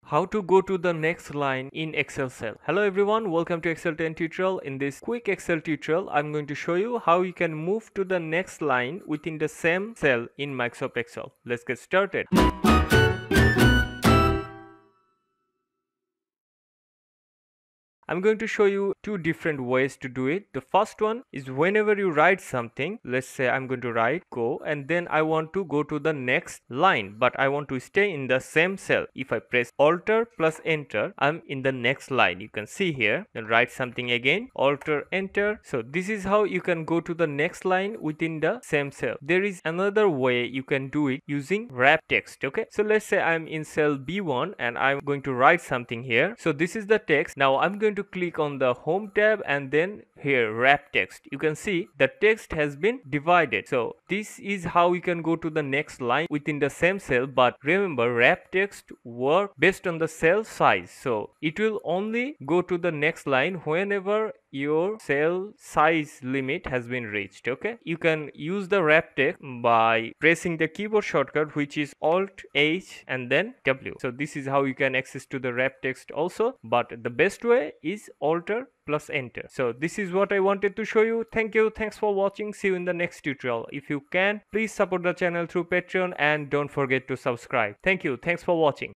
How to go to the next line in Excel cell. Hello everyone, welcome to Excel 10 tutorial. In this quick Excel tutorial, I'm going to show you how you can move to the next line within the same cell in Microsoft Excel. Let's get started. I'm going to show you two different ways to do it. The first one is whenever you write something, let's say I'm going to write go, and then I want to go to the next line, but I want to stay in the same cell. If I press Alt plus Enter, I'm in the next line. You can see here, then write something again, Alt Enter. So this is how you can go to the next line within the same cell. There is another way you can do it using wrap text. Okay, so let's say I'm in cell B1 and I'm going to write something here. So this is the text. Now I'm going to click on the home tab and then here wrap text. You can see the text has been divided. So this is how you can go to the next line within the same cell, but remember wrap text work based on the cell size. So it will only go to the next line whenever your cell size limit has been reached. Okay, you can use the wrap text by pressing the keyboard shortcut, which is Alt H and then W. So this is how you can access to the wrap text also, but the best way is Alt plus Enter. So this is what I wanted to show you. Thank you, thanks for watching. See you in the next tutorial. If you can, please support the channel through Patreon and don't forget to subscribe. Thank you, thanks for watching.